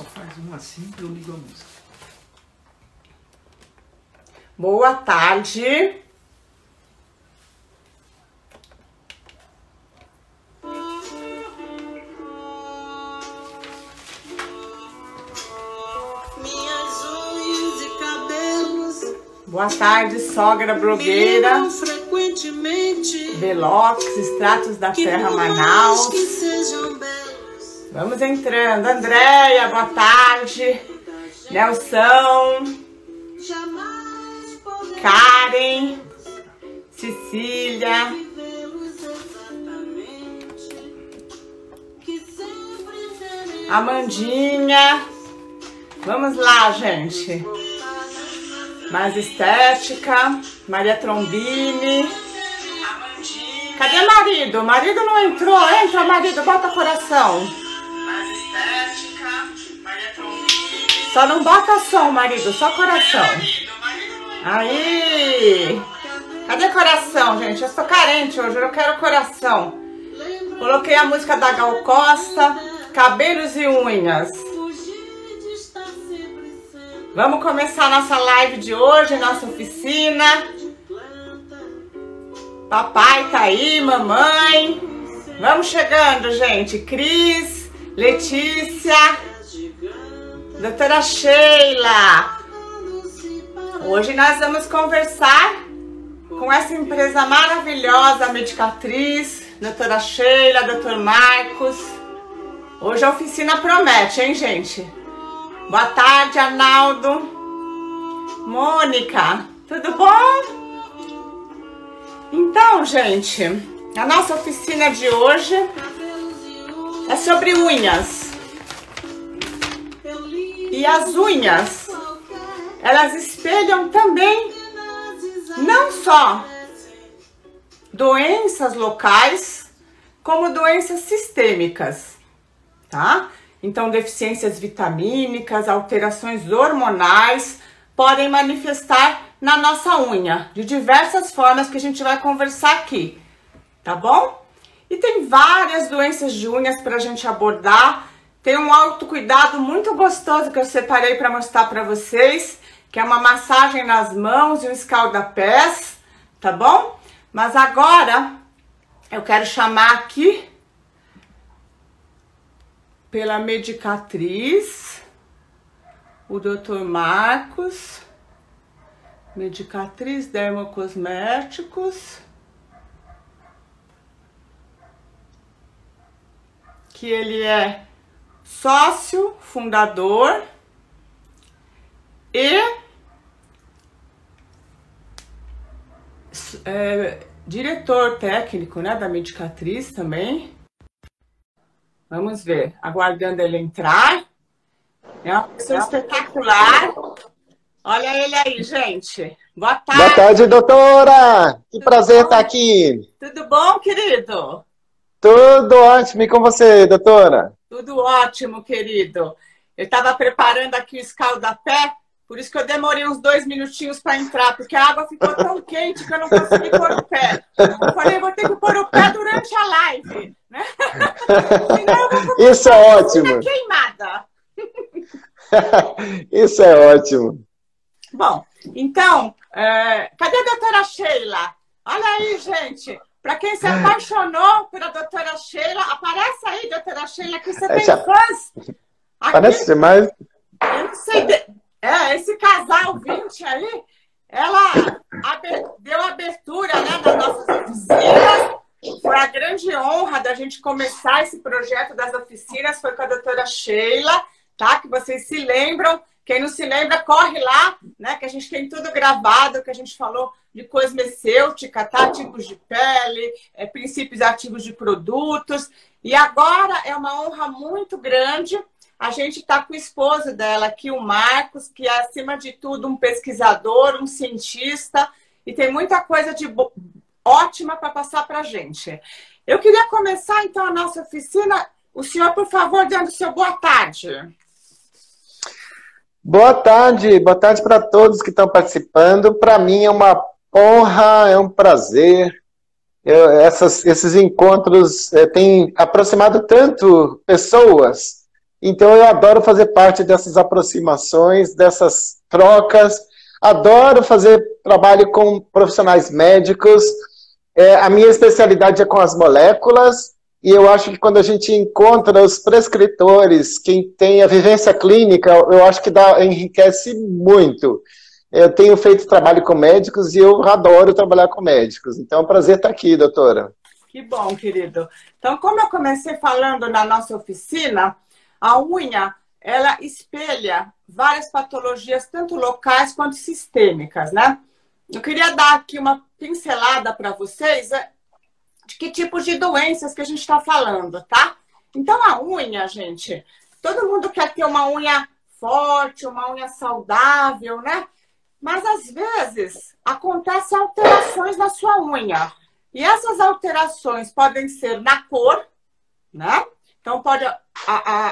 Só faz um assim que eu ligo a música. Boa tarde. Minhas unhas e cabelos. Boa tarde, sogra blogueira. Frequentemente. Velox, extratos da terra Manaus. Que sejam belos. Vamos entrando. Andréia, boa tarde. Nelson. Jamais poderei Karen. Cecília. vê-los exatamente. Que sempre terei Amandinha. Vamos lá, gente. Mais estética. Maria Trombini. Cadê marido? Marido não entrou. Entra, marido. Bota coração. Mais estética. Maria Trombini. Só não bota som, marido. Só coração. Aí. Cadê coração, gente? Eu sou carente hoje. Eu quero coração. Coloquei a música da Gal Costa. Cabelos e unhas. Vamos começar a nossa live de hoje, nossa oficina. Papai tá aí, mamãe. Vamos chegando, gente. Cris, Letícia, doutora Sheila. Hoje nós vamos conversar com essa empresa maravilhosa, a Medicatriz, doutora Sheila, doutor Marcos. Hoje a oficina promete, hein, gente? Boa tarde, Arnaldo. Mônica, tudo bom? Então, gente, a nossa oficina de hoje é sobre unhas. E as unhas, elas espelham também não só doenças locais, como doenças sistêmicas, tá? Então, deficiências vitamínicas, alterações hormonais podem manifestar na nossa unha, de diversas formas que a gente vai conversar aqui, tá bom? E tem várias doenças de unhas para a gente abordar. Tem um autocuidado muito gostoso que eu separei para mostrar para vocês, que é uma massagem nas mãos e um escalda-pés, tá bom? Mas agora eu quero chamar aqui pela Medicatriz, o Dr. Marcos, Medicatriz Dermocosméticos, que ele é sócio, fundador e diretor técnico, né, da Medicatriz também. Vamos ver, aguardando ele entrar. É uma pessoa espetacular. Olha ele aí, gente. Boa tarde. Boa tarde, doutora. Que prazer estar aqui. Tudo bom, querido? Tudo ótimo. E com você, doutora? Tudo ótimo, querido. Eu estava preparando aqui o escaldapé, por isso que eu demorei uns 2 minutinhos para entrar, porque a água ficou tão quente que eu não consegui pôr o pé. Eu falei, vou ter que pôr o pé durante a live, né? Senão eu vou Isso é ótimo. Queimada. Isso é ótimo. Bom, então, cadê a doutora Sheila? Olha aí, gente. Para quem se apaixonou pela doutora Sheila, aparece aí, doutora Sheila, que você tem fãs. Aqui, parece demais. Eu não sei. Esse casal 20 aí, ela deu abertura, né, nas nossas oficinas. Foi a grande honra da gente começar esse projeto das oficinas, foi com a doutora Sheila, tá? Que vocês se lembram. Quem não se lembra, corre lá, né? Que a gente tem tudo gravado, que a gente falou de cosmecêutica, tá? Tipos de pele, princípios ativos de produtos. E agora é uma honra muito grande. A gente está com o esposo dela aqui, o Marcos, que é, acima de tudo, um pesquisador, um cientista, e tem muita coisa de ótima para passar para a gente. Eu queria começar, então, a nossa oficina. O senhor, por favor, dando seu boa tarde. Boa tarde para todos que estão participando. Para mim é uma honra, é um prazer. Esses encontros têm aproximado tanto pessoas Então eu adoro fazer parte dessas aproximações, dessas trocas, adoro fazer trabalho com profissionais médicos, a minha especialidade é com as moléculas, e eu acho que quando a gente encontra os prescritores, quem tem a vivência clínica, eu acho que enriquece muito. Eu tenho feito trabalho com médicos e eu adoro trabalhar com médicos. Então é um prazer estar aqui, doutora. Que bom, querido. Então, como eu comecei falando na nossa oficina, a unha, ela espelha várias patologias, tanto locais quanto sistêmicas, né? Eu queria dar aqui uma pincelada para vocês de que tipos de doenças que a gente está falando, tá? Então, a unha, gente, todo mundo quer ter uma unha forte, uma unha saudável, né? Mas, às vezes, acontecem alterações na sua unha. E essas alterações podem ser na cor, né? Então, pode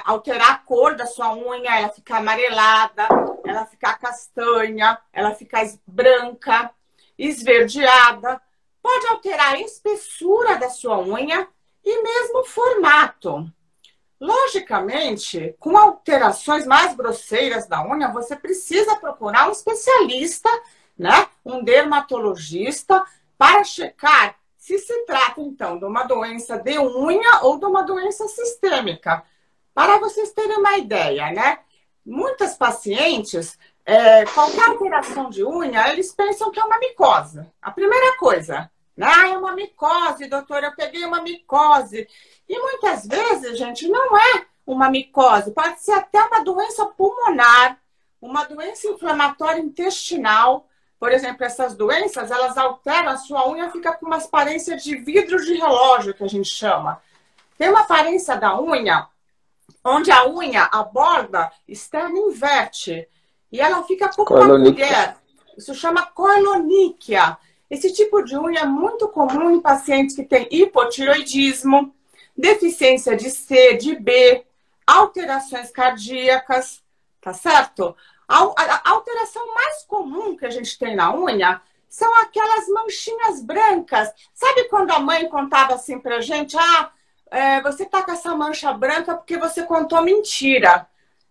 alterar a cor da sua unha, ela ficar amarelada, ela ficar castanha, ela ficar branca, esverdeada. Pode alterar a espessura da sua unha e mesmo o formato. Logicamente, com alterações mais grosseiras da unha, você precisa procurar um especialista, né? Um dermatologista, para checar se trata, então, de uma doença de unha ou de uma doença sistêmica. Para vocês terem uma ideia, né? Muitas pacientes, qualquer alteração de unha, eles pensam que é uma micose. A primeira coisa, né? É uma micose, doutora, eu peguei uma micose. E muitas vezes, gente, não é uma micose. Pode ser até uma doença pulmonar, uma doença inflamatória intestinal. Por exemplo, essas doenças, elas alteram a sua unha, fica com uma aparência de vidro de relógio, que a gente chama. Tem uma aparência da unha, onde a unha, a borda externa inverte. E ela fica como uma mulher. Isso chama coeloníquia. Esse tipo de unha é muito comum em pacientes que têm hipotiroidismo, deficiência de C, de B, alterações cardíacas, tá certo? A alteração mais comum que a gente tem na unha são aquelas manchinhas brancas. Sabe quando a mãe contava assim pra gente? Você tá com essa mancha branca porque você contou mentira,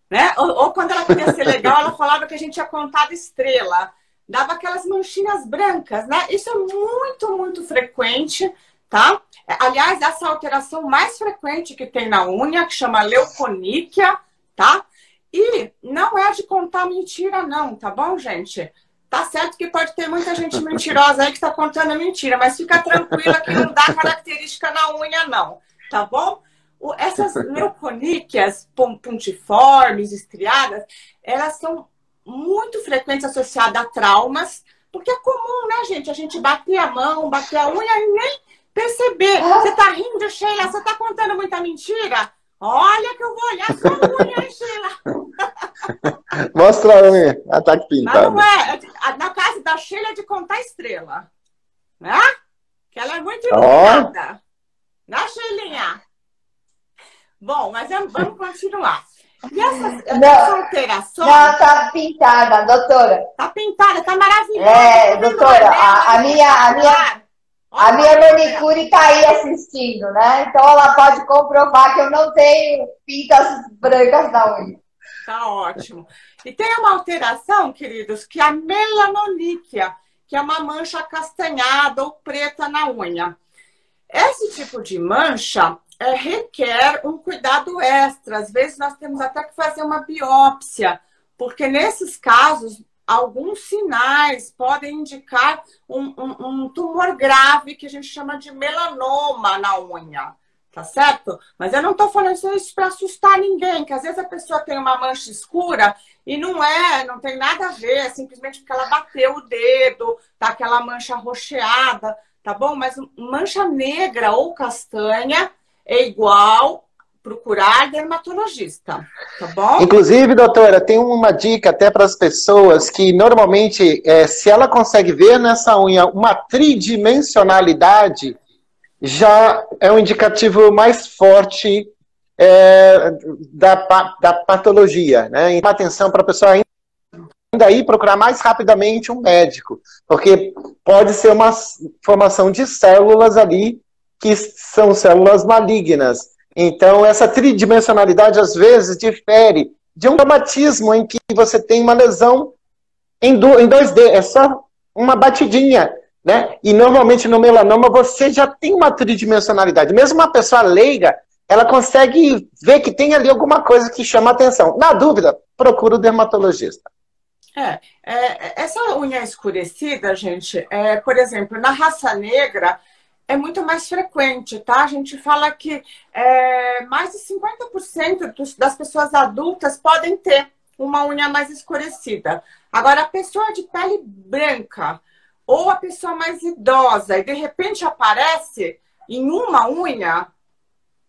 né? Ou quando ela queria ser legal, ela falava que a gente tinha contado estrela. Dava aquelas manchinhas brancas, né? Isso é muito, muito frequente, tá? Aliás, essa alteração mais frequente que tem na unha, que chama leuconíquia, tá? E não é de contar mentira, não, tá bom, gente? Tá certo que pode ter muita gente mentirosa aí que tá contando mentira, mas fica tranquila que não dá característica na unha, não, tá bom? Essas leuconíquias puntiformes, estriadas, elas são muito frequentes associadas a traumas, porque é comum, né, gente? A gente bater a mão, bater a unha e nem perceber. Você tá rindo, Sheila? Você tá contando muita mentira? Olha que eu vou olhar sua unha, hein, Sheila? Mostra a unha, ela tá pintada. Mas não é. Na casa da Sheila é de contar estrela. Né? Que ela é muito iluminada. Né, Sheilinha? Bom, mas vamos continuar. E essas alterações... Não, tá pintada, doutora. Tá pintada, tá maravilhosa. Doutora, a minha manicure tá aí assistindo, né? Então ela pode comprovar que eu não tenho pintas brancas na unha. Tá ótimo. E tem uma alteração, queridos, que é a melanoníquia, que é uma mancha acastanhada ou preta na unha. Esse tipo de mancha requer um cuidado extra. Às vezes nós temos até que fazer uma biópsia, porque nesses casos, alguns sinais podem indicar um tumor grave que a gente chama de melanoma na unha, tá certo? Mas eu não tô falando isso para assustar ninguém, que às vezes a pessoa tem uma mancha escura e não tem nada a ver, simplesmente porque ela bateu o dedo, tá aquela mancha roxeada, tá bom? Mas mancha negra ou castanha é igual procurar dermatologista, tá bom? Inclusive, doutora, tem uma dica até para as pessoas que normalmente, se ela consegue ver nessa unha uma tridimensionalidade, já é um indicativo mais forte da patologia, né? Então, atenção para a pessoa ainda ir procurar mais rapidamente um médico, porque pode ser uma formação de células ali que são células malignas. Então, essa tridimensionalidade, às vezes, difere de um traumatismo em que você tem uma lesão em 2D, é só uma batidinha, né? E, normalmente, no melanoma, você já tem uma tridimensionalidade. Mesmo uma pessoa leiga, ela consegue ver que tem ali alguma coisa que chama atenção. Na dúvida, procura o dermatologista. Essa unha escurecida, gente, por exemplo, na raça negra, é muito mais frequente, tá? A gente fala que mais de 50% das pessoas adultas podem ter uma unha mais escurecida. Agora, a pessoa de pele branca ou a pessoa mais idosa e de repente aparece em uma unha,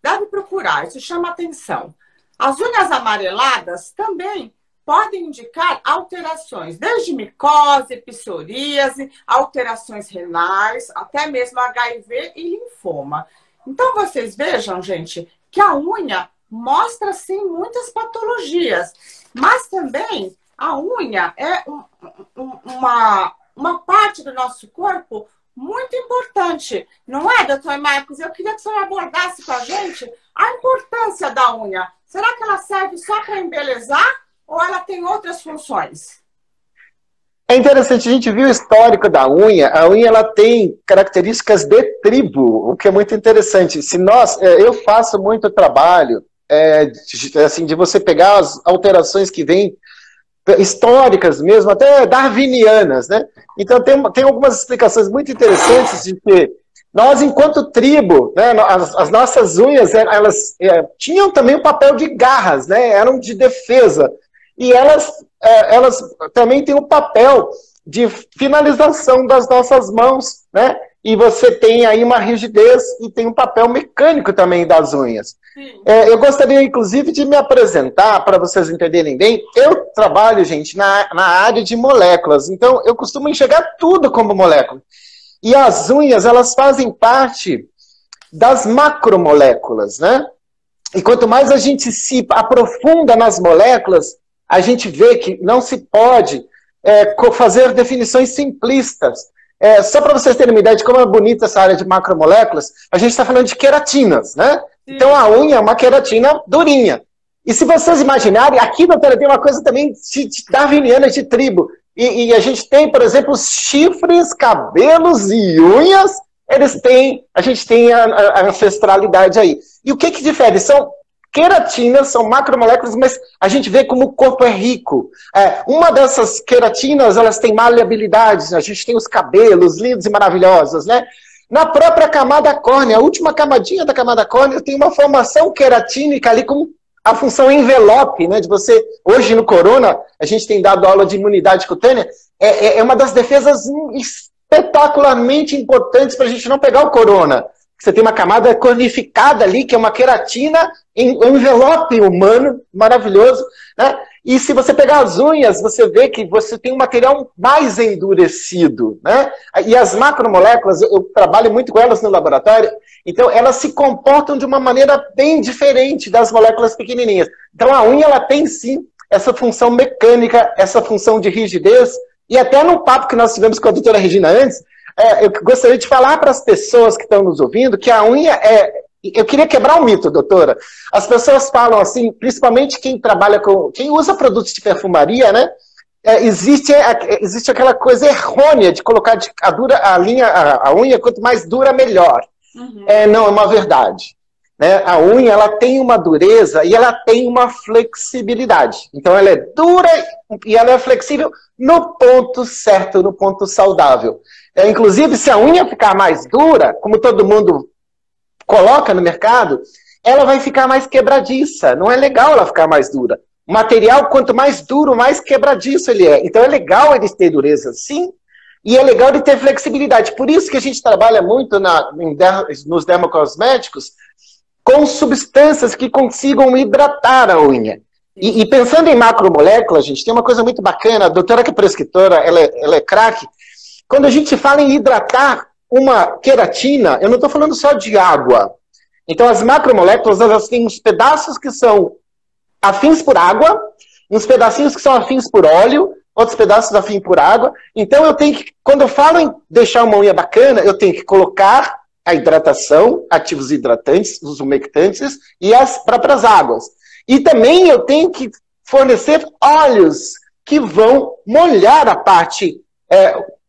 deve procurar, isso chama atenção. As unhas amareladas também podem indicar alterações, desde micose, psoríase, alterações renais, até mesmo HIV e linfoma. Então, vocês vejam, gente, que a unha mostra, sim, muitas patologias, mas também a unha é uma parte do nosso corpo muito importante. Não é, doutor Marcos? Eu queria que o senhor abordasse com a gente a importância da unha. Será que ela serve só para embelezar? Ou ela tem outras funções? É interessante, a gente viu o histórico da unha. A unha ela tem características de tribo, o que é muito interessante. Eu faço muito trabalho assim, de você pegar as alterações que vêm históricas mesmo, até darwinianas, né? Então tem algumas explicações muito interessantes de que nós, enquanto tribo, né, as nossas unhas, elas tinham também o papel de garras, né? Eram de defesa. E elas também têm o papel de finalização das nossas mãos, né? E você tem aí uma rigidez e tem um papel mecânico também das unhas. Eu gostaria, inclusive, de me apresentar, para vocês entenderem bem. Eu trabalho, gente, na área de moléculas, então eu costumo enxergar tudo como molécula. E as unhas, elas fazem parte das macromoléculas, né? E quanto mais a gente se aprofunda nas moléculas, a gente vê que não se pode fazer definições simplistas. Só para vocês terem uma ideia de como é bonita essa área de macromoléculas, a gente está falando de queratinas, né? Então a unha é uma queratina durinha. E se vocês imaginarem, aqui, doutora, tem uma coisa também darwiniana de tribo. E a gente tem, por exemplo, os chifres, cabelos e unhas, a gente tem a ancestralidade aí. E o que difere? São queratinas, são macromoléculas, mas a gente vê como o corpo é rico. Uma dessas queratinas, elas têm maleabilidade, a gente tem os cabelos lindos e maravilhosos, né? Na própria camada córnea, a última camadinha da camada córnea tem uma formação queratínica ali com a função envelope, né? De você, hoje no corona, a gente tem dado aula de imunidade cutânea, é uma das defesas espetacularmente importantes para a gente não pegar o corona. Você tem uma camada cornificada ali, que é uma queratina em envelope humano, maravilhoso, né? E se você pegar as unhas, você vê que você tem um material mais endurecido, né? E as macromoléculas, eu trabalho muito com elas no laboratório, então elas se comportam de uma maneira bem diferente das moléculas pequenininhas. Então a unha, ela tem sim essa função mecânica, essa função de rigidez, e até no papo que nós tivemos com a doutora Regina antes, eu gostaria de falar para as pessoas que estão nos ouvindo que a unha eu queria quebrar um mito, doutora. As pessoas falam assim, principalmente quem trabalha quem usa produtos de perfumaria, né? Existe aquela coisa errônea de colocar a unha, quanto mais dura, melhor. Uhum. Não, é uma verdade. Né? A unha, ela tem uma dureza e ela tem uma flexibilidade. Então ela é dura e ela é flexível no ponto certo, no ponto saudável. Inclusive, se a unha ficar mais dura, como todo mundo coloca no mercado, ela vai ficar mais quebradiça. Não é legal ela ficar mais dura. O material, quanto mais duro, mais quebradiço ele é. Então é legal ele ter dureza, sim, e é legal ele ter flexibilidade. Por isso que a gente trabalha muito nos dermocosméticos com substâncias que consigam hidratar a unha. E pensando em macromoléculas, gente, tem uma coisa muito bacana. A doutora que é prescritora, ela é craque. Quando a gente fala em hidratar uma queratina, eu não estou falando só de água. Então, as macromoléculas, elas têm uns pedaços que são afins por água, uns pedacinhos que são afins por óleo, outros pedaços afins por água. Então, quando eu falo em deixar uma unha bacana, eu tenho que colocar a hidratação, ativos hidratantes, os umectantes e as próprias águas. E também eu tenho que fornecer óleos que vão molhar a parte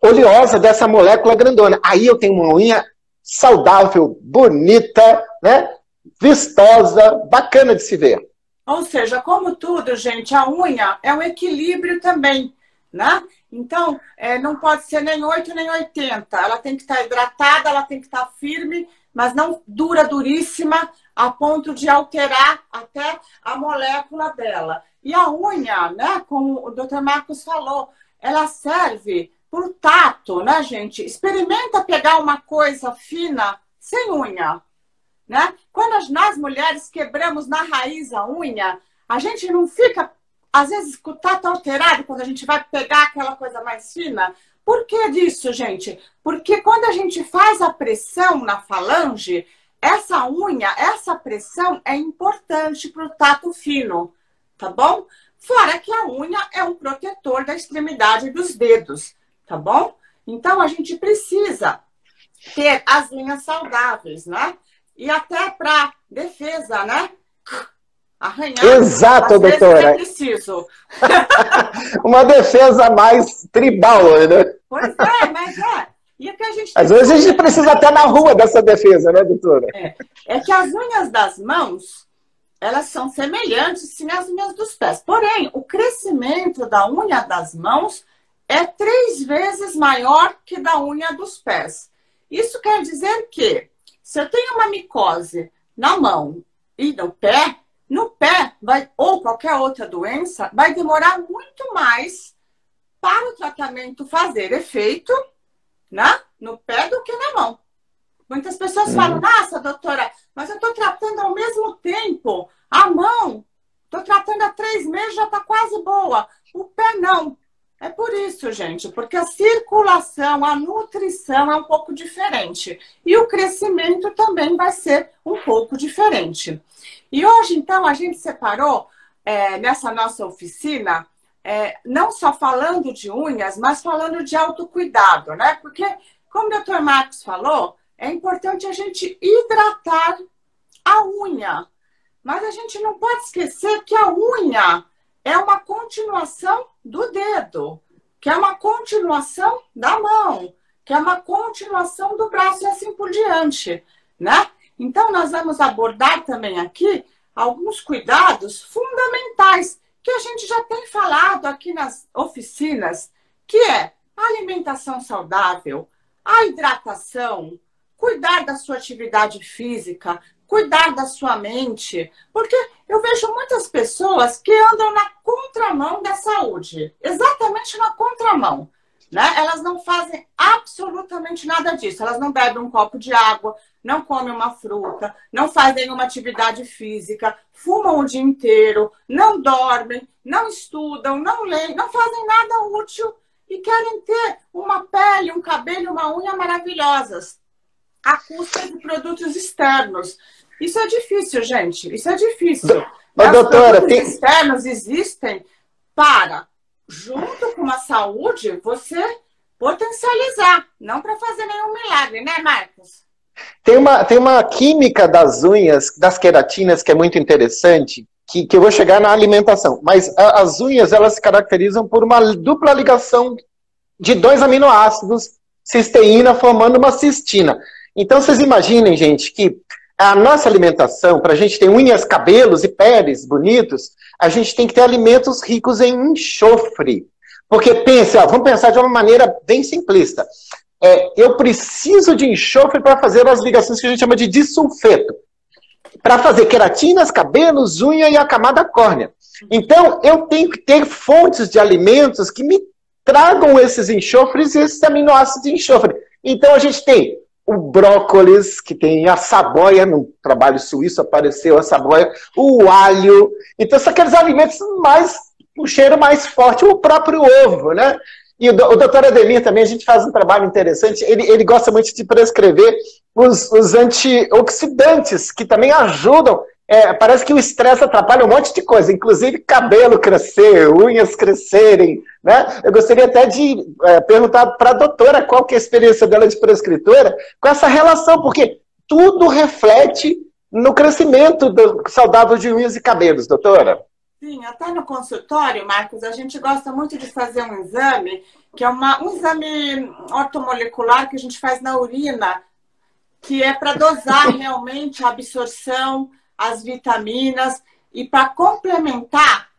oleosa dessa molécula grandona. Aí eu tenho uma unha saudável, bonita, né? Vistosa, bacana de se ver. Ou seja, como tudo, gente, a unha é um equilíbrio também, né? Então, não pode ser nem 8 nem 80. Ela tem que estar hidratada, ela tem que estar firme, mas não duríssima, a ponto de alterar até a molécula dela. E a unha, né, como o Dr. Marcos falou, ela serve por tato, né, gente? Experimenta pegar uma coisa fina sem unha, né? Quando nós mulheres quebramos na raiz a unha, a gente não fica, às vezes, com o tato alterado quando a gente vai pegar aquela coisa mais fina. Por que disso, gente? Porque quando a gente faz a pressão na falange, essa unha, essa pressão é importante para o tato fino, tá bom? Fora que a unha é um protetor da extremidade dos dedos, tá bom? Então, a gente precisa ter as unhas saudáveis, né? E até para defesa, né? Arranhar. Exato, doutora. É preciso. Uma defesa mais tribal, né? Pois é, mas é. E o que a gente às vezes a gente precisa até na rua dessa defesa, né, doutora? É que as unhas das mãos, elas são semelhantes, sim, às unhas dos pés. Porém, o crescimento da unha das mãos é 3 vezes maior que da unha dos pés. Isso quer dizer que, se eu tenho uma micose na mão e no pé ou qualquer outra doença, vai demorar muito mais para o tratamento fazer efeito, né, no pé do que na mão. Muitas pessoas falam, nossa, doutora, mas eu estou tratando ao mesmo tempo a mão. Estou tratando há 3 meses, já está quase boa. O pé não. É por isso, gente, porque a circulação, a nutrição é um pouco diferente. E o crescimento também vai ser um pouco diferente. E hoje, então, a gente separou, nessa nossa oficina, não só falando de unhas, mas falando de autocuidado, né? Porque, como o Dr. Marcos falou, é importante a gente hidratar a unha. Mas a gente não pode esquecer que a unha é uma continuação do dedo, que é uma continuação da mão, que é uma continuação do braço e assim por diante, né? Então, nós vamos abordar também aqui alguns cuidados fundamentais que a gente já tem falado aqui nas oficinas, que é a alimentação saudável, a hidratação, cuidar da sua atividade física, cuidar da sua mente, porque eu vejo muitas pessoas que andam na contramão da saúde, exatamente na contramão, né? Elas não fazem absolutamente nada disso, elas não bebem um copo de água, não comem uma fruta, não fazem nenhuma atividade física, fumam o dia inteiro, não dormem, não estudam, não leem, não fazem nada útil e querem ter uma pele, um cabelo e uma unha maravilhosas, à custa de produtos externos. Isso é difícil, gente. Isso é difícil. Os produtos externos existem para, junto com a saúde, você potencializar, não para fazer nenhum milagre, né, Marcos? Tem uma química das unhas, das queratinas, que é muito interessante, que eu vou chegar na alimentação. Mas as unhas, elas se caracterizam por uma dupla ligação de 2 aminoácidos, cisteína, formando uma cistina. Então, vocês imaginem, gente, que a nossa alimentação, para a gente ter unhas, cabelos e peles bonitos, a gente tem que ter alimentos ricos em enxofre. Porque vamos pensar de uma maneira bem simplista. Eu preciso de enxofre para fazer as ligações que a gente chama de disulfeto. Para fazer queratinas, cabelos, unha e a camada córnea. Então, eu tenho que ter fontes de alimentos que me tragam esses enxofres e esses aminoácidos de enxofre. Então, a gente tem o brócolis, que tem a saboia, no trabalho suíço apareceu a saboia, o alho. Então, são aqueles alimentos o cheiro mais forte, o próprio ovo, né? E o doutor Ademir também, a gente faz um trabalho interessante, ele gosta muito de prescrever os antioxidantes, que também ajudam parece que o estresse atrapalha um monte de coisa, inclusive cabelo crescer, unhas crescerem, né? Eu gostaria até de perguntar para a doutora qual que é a experiência dela de prescritora com essa relação, porque tudo reflete no crescimento saudável de unhas e cabelos, doutora. Sim, até no consultório, Marcos, a gente gosta muito de fazer um exame, que é um exame ortomolecular que a gente faz na urina, que é para dosar realmente a absorção, as vitaminas, e para complementar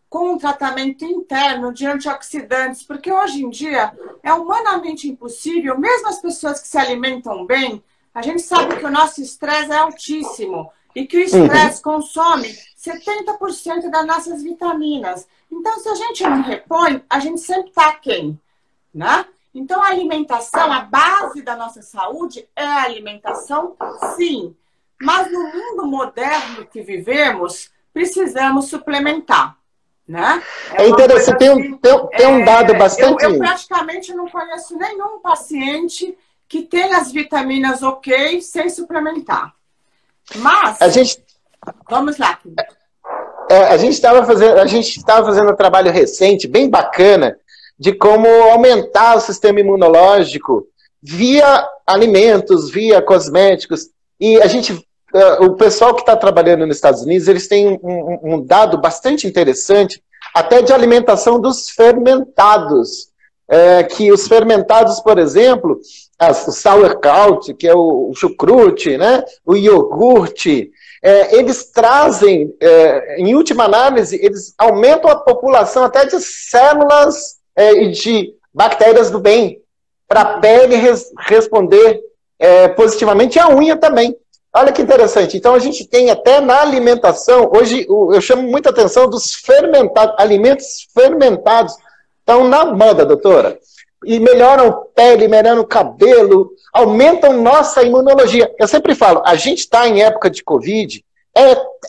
com um tratamento interno de antioxidantes, porque hoje em dia é humanamente impossível, mesmo as pessoas que se alimentam bem, a gente sabe que o nosso estresse é altíssimo e que o estresse consome 70% das nossas vitaminas. Então, se a gente não repõe, a gente sempre está aquém, né? Então, a alimentação, a base da nossa saúde é a alimentação, sim. Mas no mundo moderno que vivemos, precisamos suplementar, né? É interessante, tem um dado bastante... Eu praticamente não conheço nenhum paciente que tenha as vitaminas ok sem suplementar. Mas, vamos lá. A gente estava fazendo um trabalho recente, bem bacana, de como aumentar o sistema imunológico via alimentos, via cosméticos. E o pessoal que está trabalhando nos Estados Unidos, eles têm um dado bastante interessante, até de alimentação dos fermentados. Que os fermentados, por exemplo, o sauerkraut, que é o chucrute, né? O iogurte, eles trazem, em última análise, eles aumentam a população até de células e de bactérias do bem, para a pele responder positivamente, e a unha também. Olha que interessante. Então, a gente tem até na alimentação, hoje eu chamo muita atenção dos fermentados, alimentos fermentados. Estão na moda, doutora. E melhoram pele, melhoram cabelo, aumentam nossa imunologia. Eu sempre falo, a gente está em época de Covid,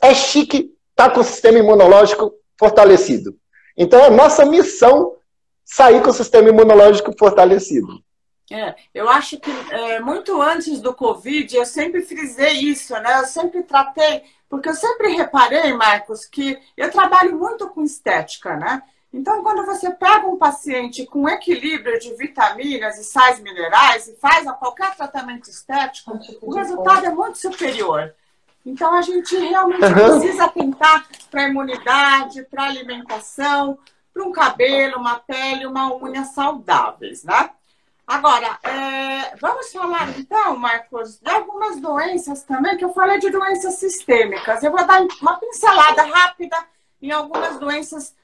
é chique estar com o sistema imunológico fortalecido. Então, é nossa missão sair com o sistema imunológico fortalecido. Eu acho que muito antes do Covid, eu sempre frisei isso, né? Eu sempre tratei, porque eu sempre reparei, Marcos, que eu trabalho muito com estética, né? Então, quando você pega um paciente com equilíbrio de vitaminas e sais minerais e faz qualquer tratamento estético, o resultado é muito superior. Então, a gente realmente precisa atentar para a imunidade, para a alimentação, para um cabelo, uma pele, uma unha saudáveis, né? Agora, vamos falar então, Marcos, de algumas doenças também, que eu falei de doenças sistêmicas. Eu vou dar uma pincelada rápida em algumas doenças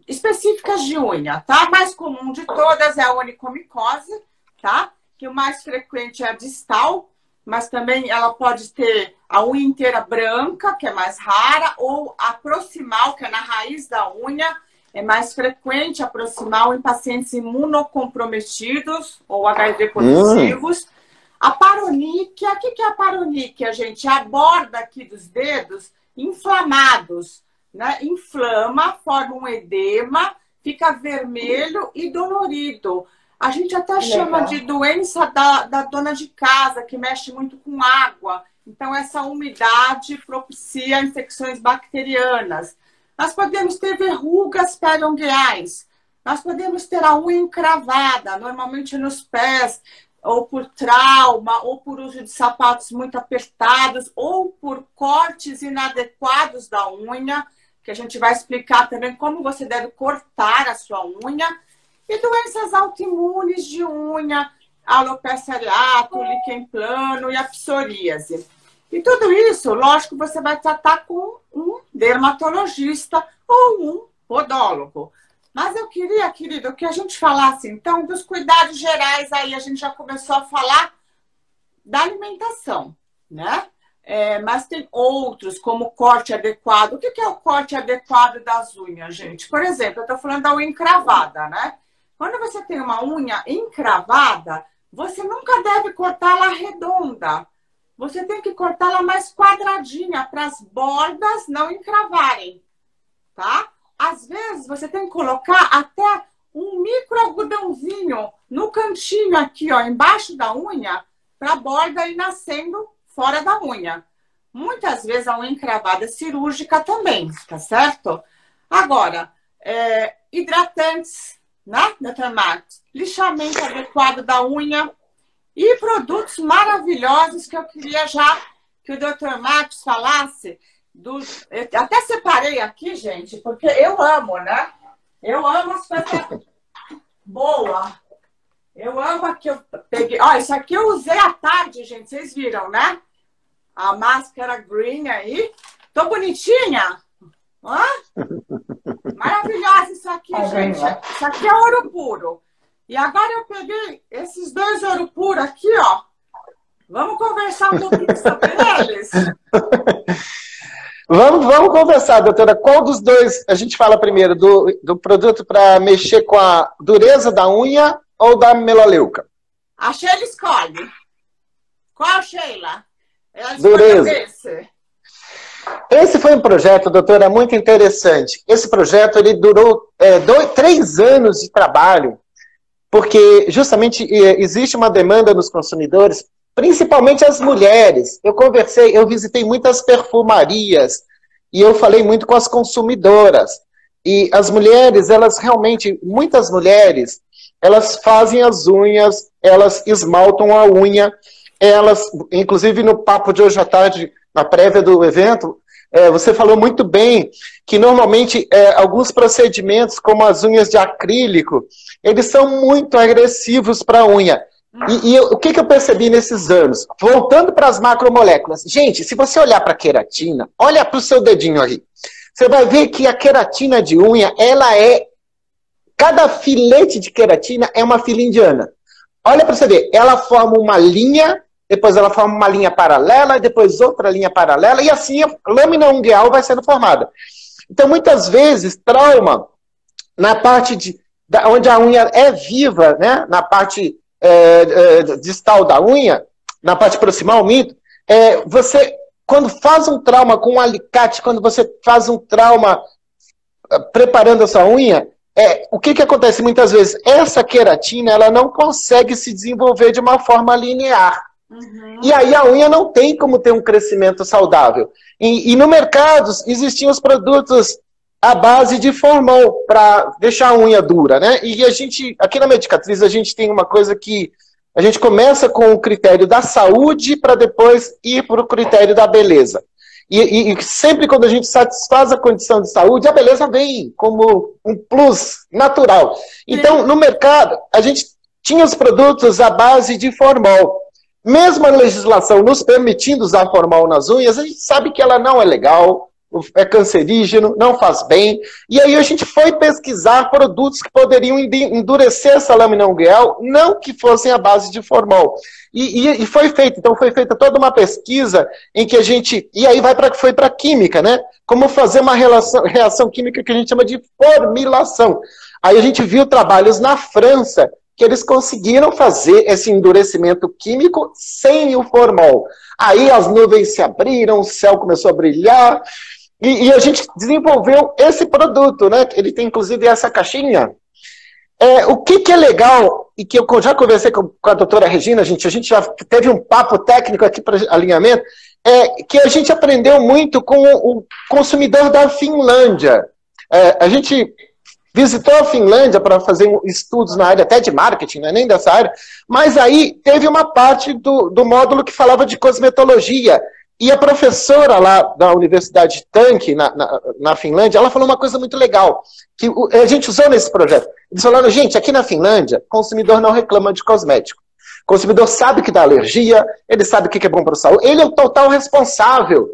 específicas de unha, tá? A mais comum de todas é a onychomicose, tá? Que o mais frequente é a distal, mas também ela pode ter a unha inteira branca, que é mais rara, ou a proximal, que é na raiz da unha. É mais frequente a proximal em pacientes imunocomprometidos ou HIV positivos. A paroníquia, o que é a paroníquia, gente? É a borda aqui dos dedos inflamados, né? Inflama, forma um edema, fica vermelho e dolorido. A gente até chama de doença da dona de casa, que mexe muito com água. Então, essa umidade propicia infecções bacterianas. Nós podemos ter verrugas periungueais. Nós podemos ter a unha encravada, normalmente nos pés, ou por trauma, ou por uso de sapatos muito apertados, ou por cortes inadequados da unha, que a gente vai explicar também como você deve cortar a sua unha. E doenças autoimunes de unha, alopecia areata, líquen plano e a psoríase. E tudo isso, lógico, você vai tratar com um dermatologista ou um podólogo. Mas eu queria, querido, que a gente falasse, então, dos cuidados gerais. Aí a gente já começou a falar da alimentação, né? Mas tem outros, como o corte adequado. O que é o corte adequado das unhas, gente? Por exemplo, eu estou falando da unha encravada, né? Quando você tem uma unha encravada, você nunca deve cortá-la redonda. Você tem que cortá-la mais quadradinha para as bordas não encravarem, tá? Às vezes, você tem que colocar até um micro algodãozinho no cantinho aqui, ó, embaixo da unha, para a borda ir nascendo fora da unha. muitas vezes a unha encravada é cirúrgica também, tá certo? Agora, hidratantes, né, Dr. Marcos? Lixamento adequado da unha e produtos maravilhosos que eu queria já que o Dr. Marcos falasse. Eu até separei aqui, gente, porque eu amo, né? Eu amo as coisas boas. Eu amo aqui, eu peguei. Ó, isso aqui eu usei à tarde, gente, vocês viram, né? A máscara green aí. Tô bonitinha? Hã? Maravilhosa isso aqui, gente. Isso aqui é ouro puro. E agora eu peguei esses 2 ouro puro aqui, ó. Vamos conversar um pouquinho sobre eles? Vamos conversar, doutora. Qual dos dois a gente fala primeiro? Do produto para mexer com a dureza da unha ou da melaleuca? A Sheila escolhe. Qual, Sheila? Ela dureza. Esse foi um projeto, doutora, muito interessante. Esse projeto ele durou 3 anos de trabalho, porque justamente existe uma demanda nos consumidores, principalmente as mulheres. Eu visitei muitas perfumarias e eu falei muito com as consumidoras. E as mulheres, elas realmente, muitas mulheres, elas fazem as unhas, elas esmaltam a unha, elas, inclusive no papo de hoje à tarde, na prévia do evento, você falou muito bem que normalmente alguns procedimentos, como as unhas de acrílico, eles são muito agressivos para a unha. E o que eu percebi nesses anos? Voltando para as macromoléculas. Gente, se você olhar para a queratina, olha para o seu dedinho aí. Você vai ver que a queratina de unha, cada filete de queratina é uma fila indiana. Olha para você ver, ela forma uma linha, depois ela forma uma linha paralela, e depois outra linha paralela, e assim a lâmina ungueal vai sendo formada. Então, muitas vezes, trauma na parte onde a unha é viva, né, na parte distal da unha, na parte proximal, mito, você, quando faz um trauma com um alicate, quando você faz um trauma preparando a sua unha, o que acontece muitas vezes? Essa queratina, ela não consegue se desenvolver de uma forma linear. Uhum. E aí a unha não tem como ter um crescimento saudável. E no mercado existiam os produtos à base de formol para deixar a unha dura, né? E a gente, aqui na Medicatriz, a gente tem uma coisa que a gente começa com o critério da saúde para depois ir para o critério da beleza. E sempre quando a gente satisfaz a condição de saúde, a beleza vem como um plus natural. Então, no mercado, a gente tinha os produtos à base de formol. Mesmo a legislação nos permitindo usar formol nas unhas, a gente sabe que ela não é legal, é cancerígeno, não faz bem. E aí a gente foi pesquisar produtos que poderiam endurecer essa lâmina ungueal, não que fossem à base de formol. E foi feito. Então foi feita toda uma pesquisa em que a gente... E aí foi para química, né? Como fazer uma reação química que a gente chama de formilação. Aí a gente viu trabalhos na França que eles conseguiram fazer esse endurecimento químico sem o formol. Aí as nuvens se abriram, o céu começou a brilhar, e a gente desenvolveu esse produto, né? Ele tem inclusive essa caixinha. O que é legal, e que eu já conversei com a doutora Regina, a gente já teve um papo técnico aqui para alinhamento, que a gente aprendeu muito com o consumidor da Finlândia. A gente visitou a Finlândia para fazer estudos na área até de marketing, não é nem dessa área, mas aí teve uma parte do módulo que falava de cosmetologia. E a professora lá da Universidade Tank, na Finlândia, ela falou uma coisa muito legal, que a gente usou nesse projeto. Eles falaram, gente, aqui na Finlândia, o consumidor não reclama de cosmético. O consumidor sabe que dá alergia, ele sabe o que é bom para a saúde, ele é o total responsável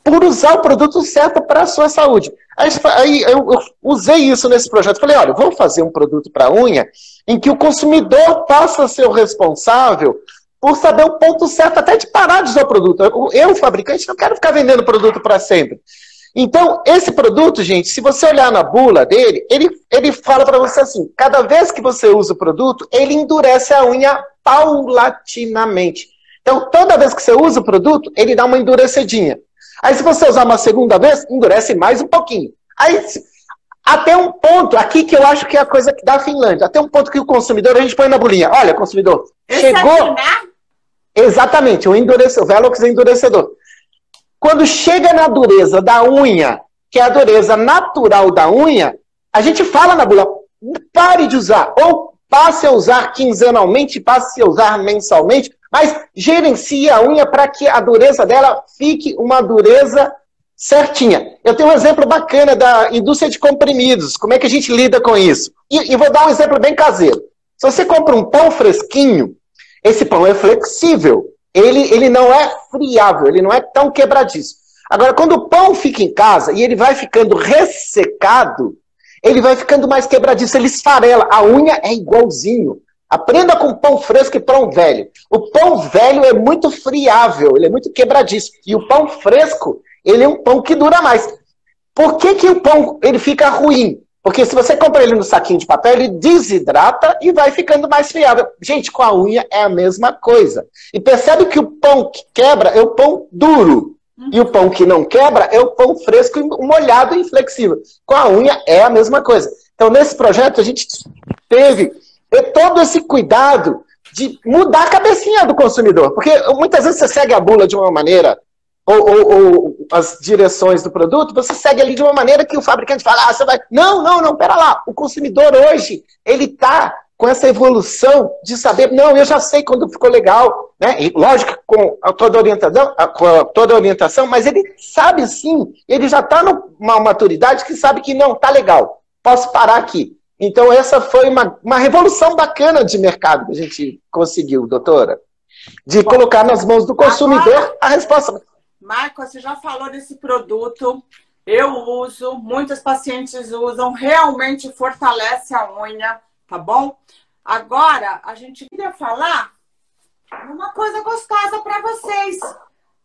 por usar o produto certo para a sua saúde. Aí eu usei isso nesse projeto. Falei, olha, vamos fazer um produto para unha em que o consumidor passa a ser o responsável por saber o ponto certo até de parar de usar o produto. Eu, fabricante, não quero ficar vendendo produto para sempre. Então, esse produto, gente, se você olhar na bula dele, ele fala para você assim, cada vez que você usa o produto, ele endurece a unha paulatinamente. Então, toda vez que você usa o produto, ele dá uma endurecidinha. Aí, se você usar uma segunda vez, endurece mais um pouquinho. Aí, até um ponto, aqui que eu acho que é a coisa da Finlândia, até um ponto que o consumidor, a gente põe na bulinha. Olha, consumidor, chegou... Exatamente, o Velox endurecedor. Quando chega na dureza da unha, que é a dureza natural da unha, a gente fala na bula, pare de usar, ou passe a usar quinzenalmente, passe a usar mensalmente, mas gerencie a unha para que a dureza dela fique uma dureza certinha. Eu tenho um exemplo bacana da indústria de comprimidos, como é que a gente lida com isso? E vou dar um exemplo bem caseiro. Se você compra um pão fresquinho, esse pão é flexível, ele não é friável, ele não é tão quebradiço. Agora, quando o pão fica em casa e ele vai ficando ressecado, ele vai ficando mais quebradiço, ele esfarela. A unha é igualzinho. Aprenda com pão fresco e pão velho. O pão velho é muito friável, ele é muito quebradiço. E o pão fresco, ele é um pão que dura mais. Por que que o pão ele fica ruim? Porque se você compra ele no saquinho de papel, ele desidrata e vai ficando mais friável. Gente, com a unha é a mesma coisa. E percebe que o pão que quebra é o pão duro. E o pão que não quebra é o pão fresco, molhado e flexível. Com a unha é a mesma coisa. Então, nesse projeto, a gente teve todo esse cuidado de mudar a cabecinha do consumidor. Porque muitas vezes você segue a bula de uma maneira, ou as direções do produto, você segue ali de uma maneira que o fabricante fala, você vai... Não, pera lá. O consumidor hoje, ele está com essa evolução de saber, não, eu já sei quando ficou legal, né? E, lógico, com toda a orientação, mas ele sabe sim, ele já está numa maturidade que sabe que não, tá legal, posso parar aqui. Então essa foi uma revolução bacana de mercado que a gente conseguiu, doutora, de colocar nas mãos do consumidor agora, a resposta. Marco, você já falou desse produto, eu uso, muitas pacientes usam, realmente fortalece a unha, tá bom? Agora, a gente queria falar uma coisa gostosa para vocês.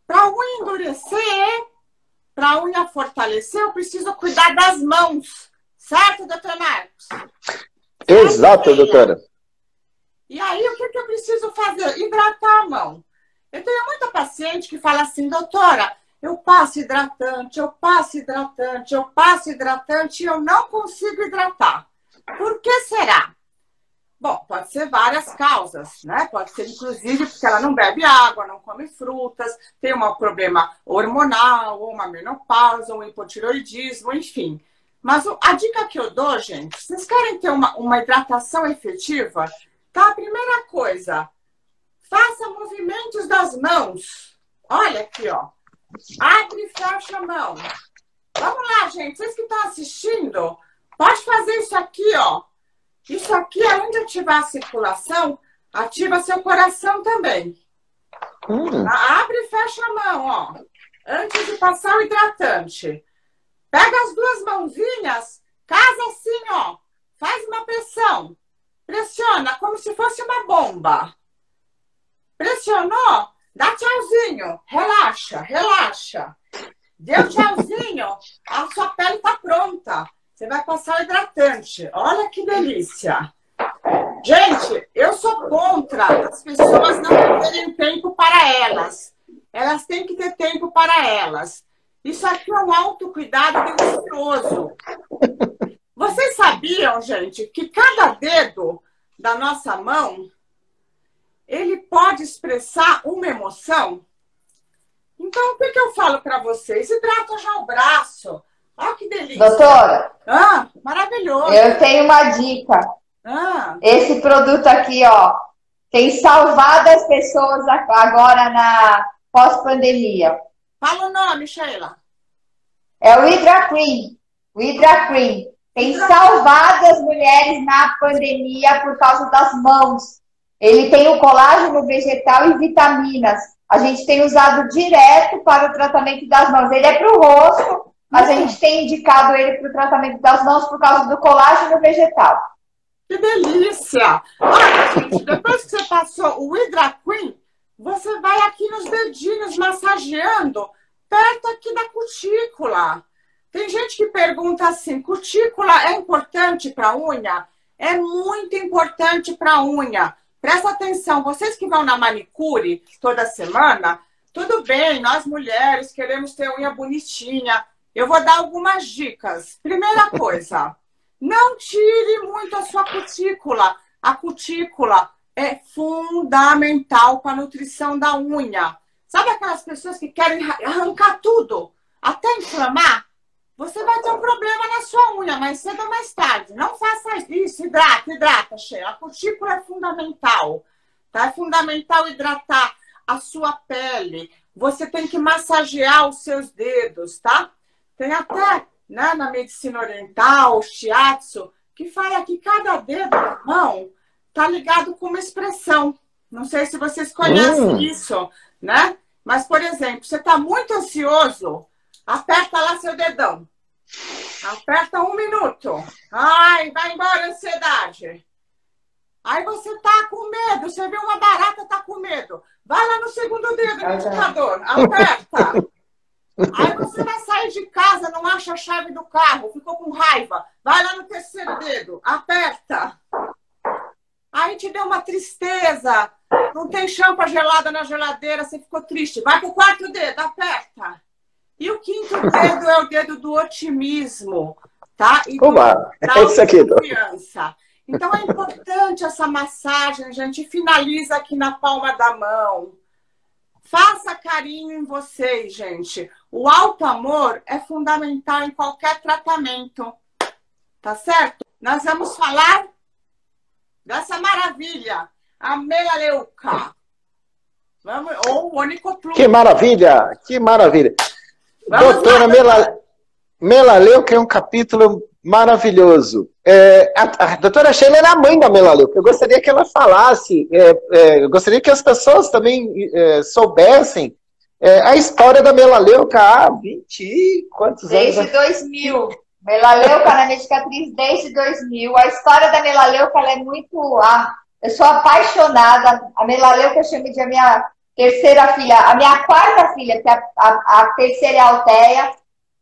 Para a unha endurecer, para a unha fortalecer, eu preciso cuidar das mãos. Certo, doutor Marcos? Exato, doutora. E aí, o que eu preciso fazer? Hidratar a mão. Eu tenho muita paciente que fala assim, doutora, eu passo hidratante, eu passo hidratante, eu passo hidratante e eu não consigo hidratar. Por que será? Bom, pode ser várias causas, né? Pode ser, inclusive, porque ela não bebe água, não come frutas, tem um problema hormonal, ou uma menopausa, um hipotiroidismo, enfim. Mas a dica que eu dou, gente, vocês querem ter uma hidratação efetiva? Tá? A primeira coisa, faça movimentos das mãos. Olha aqui, ó. Abre e fecha a mão. Vamos lá, gente. Vocês que estão assistindo, pode fazer isso aqui, ó. Isso aqui, além de ativar a circulação, ativa seu coração também. Abre e fecha a mão, ó. Antes de passar o hidratante. Pega as duas mãozinhas, casa assim, ó. Faz uma pressão. Pressiona como se fosse uma bomba. Pressionou? Dá tchauzinho. Relaxa, relaxa. Deu tchauzinho, a sua pele tá pronta. Você vai passar o hidratante. Olha que delícia. Gente, eu sou contra as pessoas não terem tempo para elas. Elas têm que ter tempo para elas. Isso aqui é um autocuidado delicioso. Vocês sabiam, gente, que cada dedo da nossa mão, ele pode expressar uma emoção? Então, o que eu falo para vocês? Hidrata já o braço. Olha que delícia. Doutora. Maravilhoso. Eu tenho uma dica. Esse produto aqui, ó, tem salvado as pessoas agora na pós-pandemia. Fala o nome, Sheila. É o Hydra Cream. O Hydra Cream. Tem salvado as mulheres na pandemia por causa das mãos. Ele tem o colágeno vegetal e vitaminas. A gente tem usado direto para o tratamento das mãos. Ele é para o rosto, mas a gente tem indicado ele para o tratamento das mãos por causa do colágeno vegetal. Que delícia! Olha, gente, depois que você passou o Hydra Cream, você vai aqui nos dedinhos massageando perto aqui da cutícula. Tem gente que pergunta assim, cutícula é importante para a unha? É muito importante para a unha. Presta atenção, vocês que vão na manicure toda semana, tudo bem, nós mulheres queremos ter unha bonitinha. Eu vou dar algumas dicas. Primeira coisa, não tire muito a sua cutícula. A cutícula é fundamental para a nutrição da unha. Sabe aquelas pessoas que querem arrancar tudo, até inflamar? Você vai ter um problema na sua unha, mais cedo ou mais tarde. Não faça isso, hidrata, Sheila. A cutícula é fundamental, tá? É fundamental hidratar a sua pele. Você tem que massagear os seus dedos, tá? Tem até, né, na medicina oriental, o shiatsu, que fala que cada dedo da mão tá ligado com uma expressão. Não sei se vocês conhecem isso, né? Mas, por exemplo, você tá muito ansioso, aperta lá seu dedão. Aperta 1 minuto. Ai, vai embora a ansiedade. Aí você tá com medo, você vê uma barata, tá com medo. Vai lá no segundo dedo do indicador, aperta. Aí você vai sair de casa, não acha a chave do carro, ficou com raiva. Vai lá no terceiro dedo, aperta. Aí te deu uma tristeza, não tem champa gelada na geladeira, você ficou triste. Vai pro 4º dedo, aperta. E o 5º dedo é o dedo do otimismo, tá? E é isso aqui. Confiança. Então é importante essa massagem, a gente finaliza aqui na palma da mão. Faça carinho em vocês, gente. O auto-amor é fundamental em qualquer tratamento, tá certo? Nós vamos falar dessa maravilha, a melaleuca. Ou o onicoplum. Que maravilha, que maravilha. Doutora melaleuca é um capítulo maravilhoso. A doutora Sheila era a mãe da melaleuca. Eu gostaria que ela falasse, eu gostaria que as pessoas também soubessem a história da melaleuca há 20 e quantos anos? Desde 2000. Melaleuca na Medicatriz desde 2000. A história da melaleuca ela é muito... eu sou apaixonada. A melaleuca eu chamo de a minha terceira filha, a minha 4ª filha, que a terceira é a Alteia.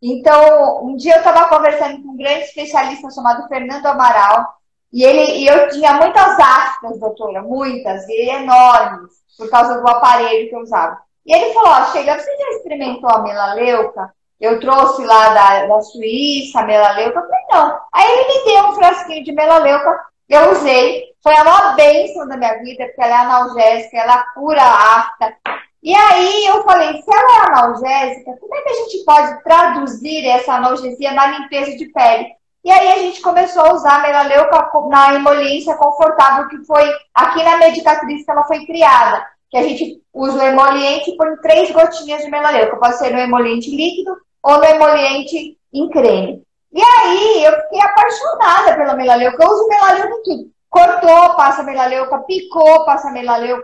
Então, um dia eu estava conversando com um grande especialista chamado Fernando Amaral, e eu tinha muitas aftas, doutora, muitas, e enormes, por causa do aparelho que eu usava. E ele falou, Sheila, você já experimentou a melaleuca? Eu trouxe lá da Suíça a melaleuca. Eu falei, não. Aí ele me deu um frasquinho de melaleuca, eu usei, foi a maior bênção da minha vida, porque ela é analgésica, ela cura a afta. E aí eu falei, se ela é analgésica, como é que a gente pode traduzir essa analgesia na limpeza de pele? E aí a gente começou a usar a melaleuca na emoliência confortável, que foi aqui na Medicatriz que ela foi criada. Que a gente usa o emoliente e põe 3 gotinhas de melaleuca. Pode ser no emoliente líquido ou no emoliente em creme. E aí eu fiquei apaixonada pela melaleuca. Eu uso melaleuca em tudo. Cortou, passa melaleuca. Picou, passa melaleuca.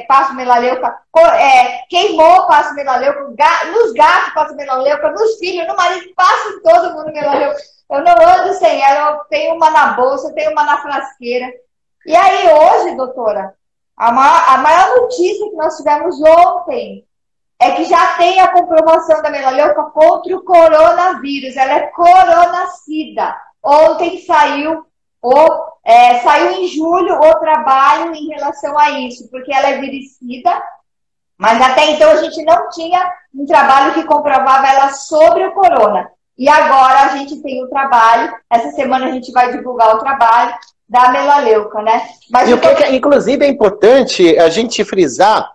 Passa melaleuca. Queimou, passa melaleuca. Nos gatos, passa melaleuca. Nos filhos, no marido, passa em todo mundo melaleuca. Eu não ando sem ela. Eu tenho uma na bolsa, eu tenho uma na frasqueira. E aí hoje, doutora, a maior notícia que nós tivemos ontem é que já tem a comprovação da melaleuca contra o coronavírus. Ela é coronacida. Ontem saiu em julho o trabalho em relação a isso, porque ela é viricida, mas até então a gente não tinha um trabalho que comprovava ela sobre o corona. E agora a gente tem o trabalho, essa semana a gente vai divulgar o trabalho da melaleuca, né? Mas e o que inclusive é importante a gente frisar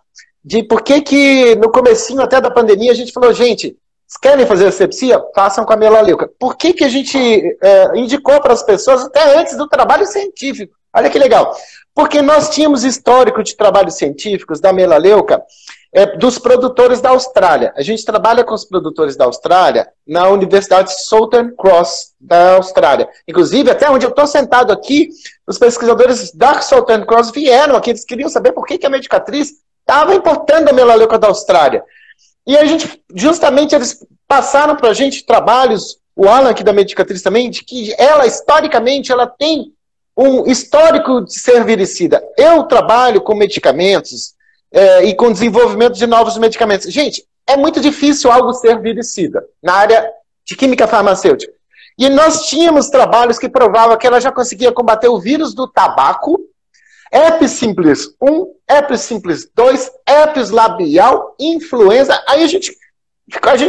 de por que no comecinho até da pandemia a gente falou, gente, se querem fazer asepsia, façam com a melaleuca. Por que a gente indicou para as pessoas até antes do trabalho científico? Olha que legal. Porque nós tínhamos histórico de trabalhos científicos da melaleuca dos produtores da Austrália. A gente trabalha com os produtores da Austrália na Universidade Southern Cross da Austrália. Inclusive, até onde eu estou sentado aqui, os pesquisadores da Southern Cross vieram aqui, eles queriam saber por que a Medicatriz estava importando a melaleuca da Austrália. E a gente, justamente, eles passaram para a gente trabalhos, o Alan aqui da Medicatriz também, de que ela, historicamente, ela tem um histórico de ser viricida. Eu trabalho com medicamentos e com desenvolvimento de novos medicamentos. Gente, é muito difícil algo ser viricida na área de química farmacêutica. E nós tínhamos trabalhos que provavam que ela já conseguia combater o vírus do tabaco, herpes simples 1, herpes simples 2, herpes labial, influenza. Aí a gente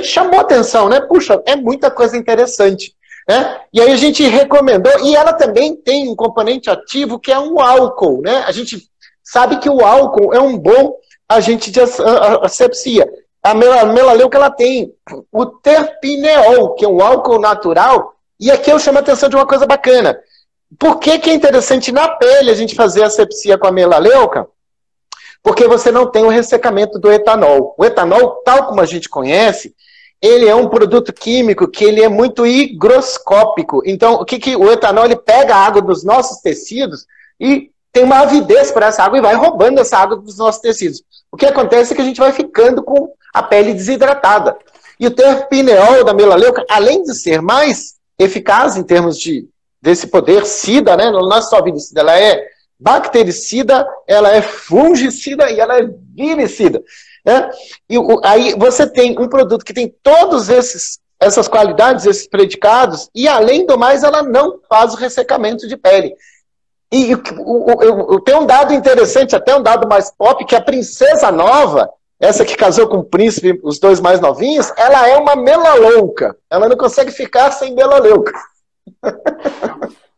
chamou atenção, né? Puxa, é muita coisa interessante, né? E aí a gente recomendou, e ela também tem um componente ativo que é um álcool, né? A gente sabe que o álcool é um bom agente de asepsia. A melaleuca, ela tem o terpineol, que é um álcool natural, e aqui eu chamo a atenção de uma coisa bacana. Por que é interessante na pele a gente fazer asepsia com a melaleuca? Porque você não tem o ressecamento do etanol. O etanol, tal como a gente conhece, ele é um produto químico que ele é muito higroscópico. Então, o etanol, ele pega a água dos nossos tecidos e tem uma avidez para essa água e vai roubando essa água dos nossos tecidos. O que acontece é que a gente vai ficando com a pele desidratada. E o terpineol da melaleuca, além de ser mais eficaz em termos desse poder SIDA, né? Não é só vinicida, ela é bactericida, ela é fungicida e ela é vinicida. Né? E aí você tem um produto que tem todos essas qualidades, esses predicados, e além do mais, ela não faz o ressecamento de pele. E eu tenho um dado interessante, até um dado mais pop, que a princesa nova, essa que casou com o príncipe, os dois mais novinhos, ela é uma melaleuca. Ela não consegue ficar sem melaleuca.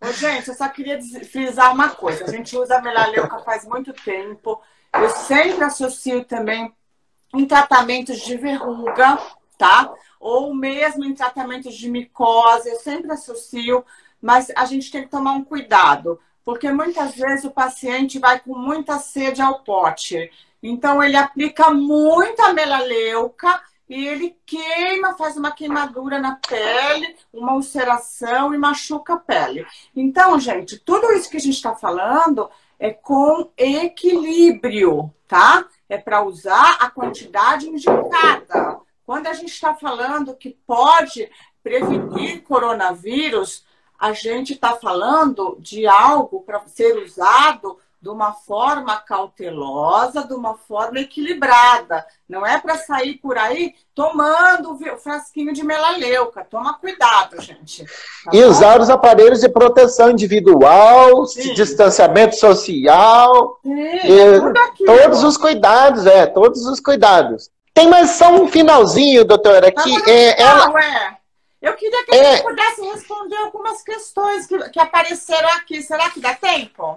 Ô, gente, eu só queria frisar uma coisa. A gente usa a melaleuca faz muito tempo. Eu sempre associo também em tratamentos de verruga, tá? Ou mesmo em tratamentos de micose. Eu sempre associo, mas a gente tem que tomar um cuidado. Porque muitas vezes o paciente vai com muita sede ao pote. Então, ele aplica muita melaleuca e ele queima, faz uma queimadura na pele, uma ulceração e machuca a pele. Então, gente, tudo isso que a gente está falando é com equilíbrio, tá? É para usar a quantidade indicada. Quando a gente está falando que pode prevenir coronavírus, a gente está falando de algo para ser usado de uma forma cautelosa, de uma forma equilibrada. Não é para sair por aí tomando o frasquinho de melaleuca. Toma cuidado, gente. Tá e bom? Usar os aparelhos de proteção individual, distanciamento social, todos os cuidados, todos os cuidados. Tem mais só um finalzinho, doutora, aqui. Eu queria que a gente pudesse responder algumas questões que apareceram aqui. Será que dá tempo?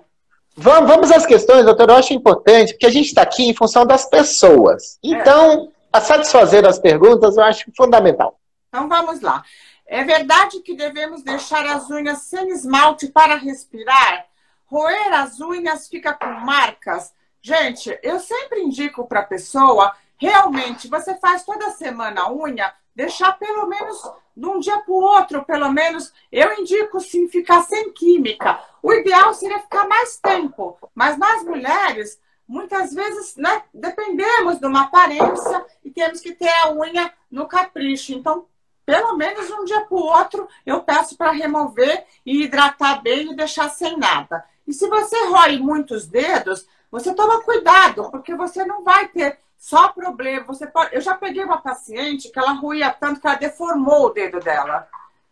Vamos às questões, doutor. Eu acho importante, porque a gente está aqui em função das pessoas. Então, a satisfazer as perguntas eu acho fundamental. Então, vamos lá. É verdade que devemos deixar as unhas sem esmalte para respirar? Roer as unhas fica com marcas? Gente, eu sempre indico para a pessoa, realmente, você faz toda semana a unha, deixar pelo menos de um dia para o outro, pelo menos, eu indico sim ficar sem química. O ideal seria ficar mais tempo, mas nós mulheres, muitas vezes, né, dependemos de uma aparência e temos que ter a unha no capricho. Então, pelo menos um dia para o outro, eu peço para remover e hidratar bem e deixar sem nada. E se você rói muitos dedos, você toma cuidado, porque você não vai ter só problema. Eu já peguei uma paciente que ela roía tanto que ela deformou o dedo dela.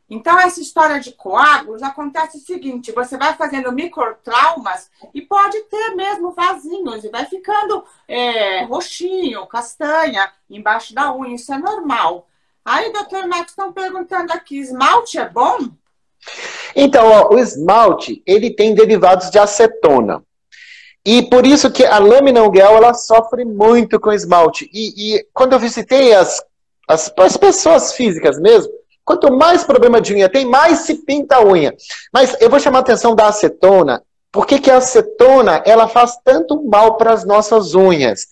Então, essa história de coágulos acontece o seguinte, você vai fazendo microtraumas e pode ter mesmo vasinhos e vai ficando roxinho, castanha, embaixo da unha, isso é normal. Aí, doutor Max, estão perguntando aqui, esmalte é bom? Então, o esmalte, ele tem derivados de acetona. E por isso que a lâmina ungueal, ela sofre muito com esmalte. E quando eu visitei as pessoas físicas mesmo, quanto mais problema de unha tem, mais se pinta a unha. Mas eu vou chamar a atenção da acetona. Por que a acetona, ela faz tanto mal para as nossas unhas?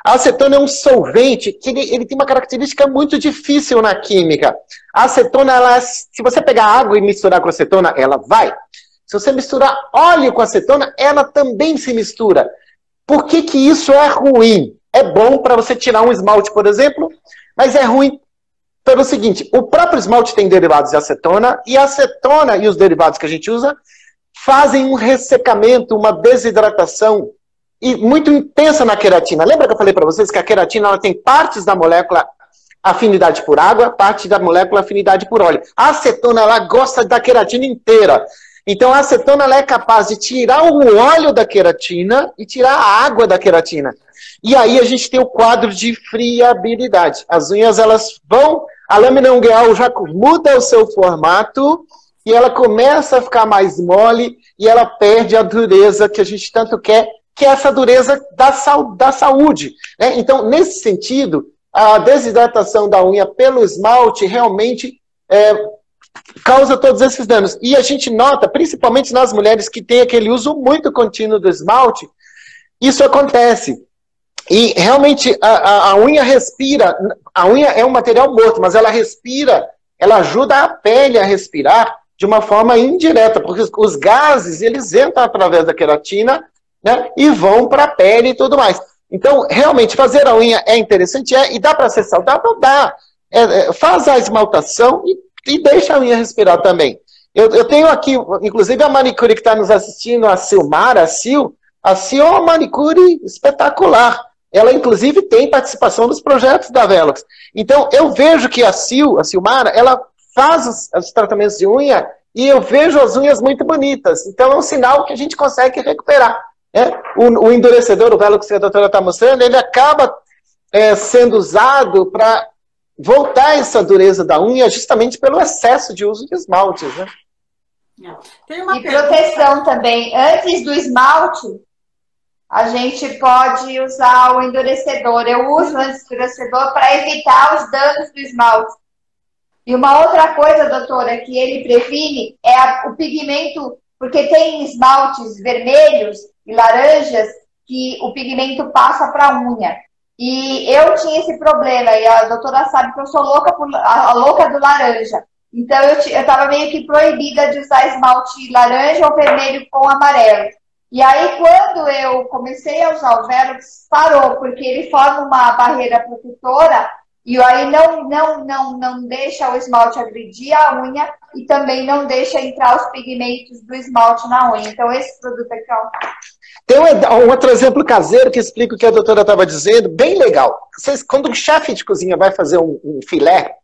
A acetona é um solvente que ele tem uma característica muito difícil na química. A acetona, se você pegar água e misturar com acetona, ela vai. Se você misturar óleo com acetona, ela também se mistura. Por que isso é ruim? É bom para você tirar um esmalte, por exemplo, mas é ruim pelo seguinte, o próprio esmalte tem derivados de acetona, e a acetona e os derivados que a gente usa fazem um ressecamento, uma desidratação e muito intensa na queratina. Lembra que eu falei para vocês que a queratina ela tem partes da molécula afinidade por água, parte da molécula afinidade por óleo. A acetona, ela gosta da queratina inteira. Então, a acetona ela é capaz de tirar o óleo da queratina e tirar a água da queratina. E aí a gente tem o quadro de friabilidade. As unhas, elas vão... A lâmina ungueal já muda o seu formato e ela começa a ficar mais mole e ela perde a dureza que a gente tanto quer que é essa dureza da saúde, né? Então, nesse sentido, a desidratação da unha pelo esmalte realmente causa todos esses danos. E a gente nota, principalmente nas mulheres que têm aquele uso muito contínuo do esmalte, isso acontece. E realmente a unha respira, a unha é um material morto, mas ela respira, ela ajuda a pele a respirar de uma forma indireta, porque os gases, eles entram através da queratina, né, e vão para a pele e tudo mais. Então, realmente, fazer a unha é interessante, e dá para ser saudável? Dá. Faz a esmaltação e deixa a unha respirar também. Eu tenho aqui, inclusive, a manicure que está nos assistindo, a Silmara, a Sil é uma manicure espetacular. Ela, inclusive, tem participação nos projetos da Velox. Então, eu vejo que a Silmara, ela faz os tratamentos de unha e eu vejo as unhas muito bonitas. Então, é um sinal que a gente consegue recuperar. O endurecedor, o Velox que a doutora está mostrando, ele acaba sendo usado para voltar essa dureza da unha justamente pelo excesso de uso de esmaltes, né? Tem uma proteção também. Antes do esmalte, a gente pode usar o endurecedor. Eu uso antes do endurecedor para evitar os danos do esmalte. E uma outra coisa, doutora, que ele previne é o pigmento, porque tem esmaltes vermelhos e laranjas que o pigmento passa para a unha. E eu tinha esse problema, e a doutora sabe que eu sou a louca do laranja. Então eu estava meio que proibida de usar esmalte laranja ou vermelho com amarelo. E aí quando eu comecei a usar o Velox, parou, porque ele forma uma barreira protetora e aí não deixa o esmalte agredir a unha e também não deixa entrar os pigmentos do esmalte na unha. Então esse produto aqui, ó. Tem um outro exemplo caseiro que explica o que a doutora estava dizendo, bem legal. Quando um chefe de cozinha vai fazer um filé,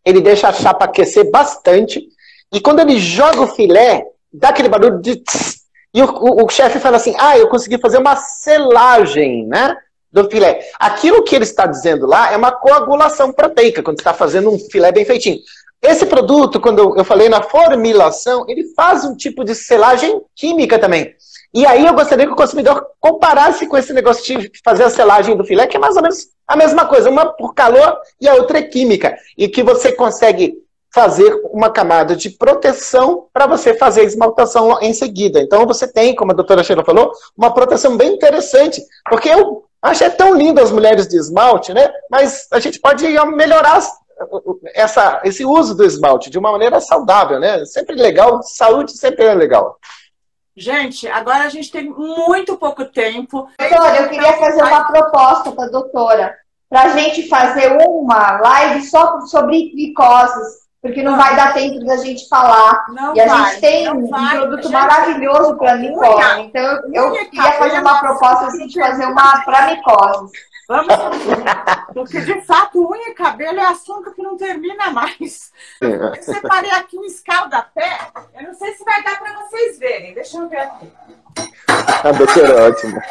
ele deixa a chapa aquecer bastante, e quando ele joga o filé, dá aquele barulho de tss, e o chefe fala assim, eu consegui fazer uma selagem, né, do filé. Aquilo que ele está dizendo lá é uma coagulação proteica, quando você está fazendo um filé bem feitinho. Esse produto, quando eu falei na formulação, ele faz um tipo de selagem química também. E aí eu gostaria que o consumidor comparasse com esse negócio de fazer a selagem do filé, que é mais ou menos a mesma coisa, uma por calor e a outra é química. E que você consegue fazer uma camada de proteção para você fazer a esmaltação em seguida. Então você tem, como a doutora Sheila falou, uma proteção bem interessante. Porque eu achei tão lindo as mulheres de esmalte, né? Mas a gente pode melhorar esse uso do esmalte de uma maneira saudável, né? Sempre legal, saúde sempre é legal. Gente, agora a gente tem muito pouco tempo. Doutora, eu queria fazer uma proposta para a doutora, para a gente fazer uma live só sobre micoses, porque não vai dar tempo da gente falar. Não e a vai, gente tem um produto maravilhoso para micose. Então eu queria fazer uma proposta assim, de fazer uma para micoses. Vamos porque de fato unha e cabelo é assunto que não termina mais. Eu separei aqui um escaldapé. Eu não sei se vai dar para vocês verem. Deixa eu ver aqui. A doutora é ótima.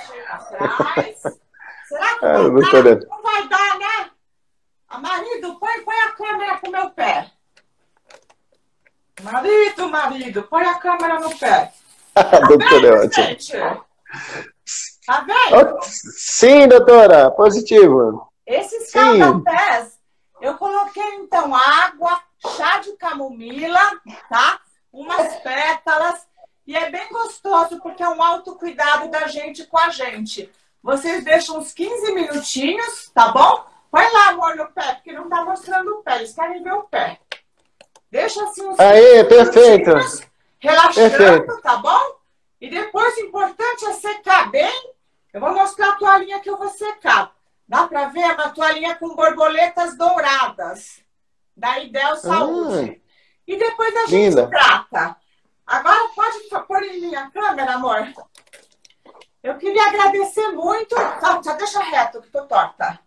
Será que não vai dar, né? Marido, põe a câmera pro meu pé. Marido, põe a câmera no pé. A doutora é ótima. Gente? Tá vendo? Sim, doutora, positivo. Esses escaldapés, eu coloquei então água, chá de camomila, tá? Umas pétalas, e é bem gostoso porque é um autocuidado da gente com a gente. Vocês deixam uns 15 minutinhos, tá bom? Põe lá, amor, no pé, porque não tá mostrando o pé, eles querem ver o pé. Deixa assim uns 15 perfeito. minutinhos, relaxando, perfeito. tá bom? E depois o importante é secar bem. Eu vou mostrar a toalhinha que eu vou secar. Dá pra ver? É uma toalhinha com borboletas douradas. Da Ideal Saúde. E depois a gente trata. Agora pode pôr em minha câmera, amor? Eu queria agradecer muito. Só deixa reto, que tô torta.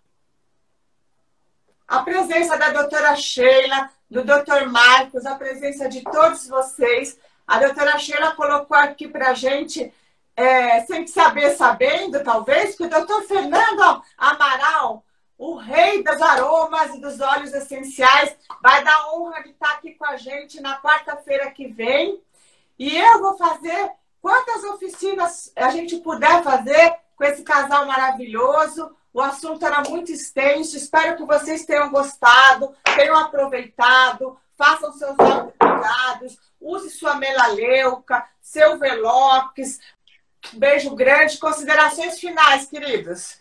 A presença da doutora Sheila, do doutor Marcos, a presença de todos vocês. A doutora Sheila colocou aqui pra gente... sem saber sabendo, talvez, que o doutor Fernando Amaral, o rei dos aromas e dos óleos essenciais, vai dar a honra de estar aqui com a gente na quarta-feira que vem. E eu vou fazer quantas oficinas a gente puder fazer com esse casal maravilhoso. O assunto era muito extenso. Espero que vocês tenham gostado, tenham aproveitado, façam seus autocuidados, use sua melaleuca, seu Velox. Beijo grande. Considerações finais, queridos.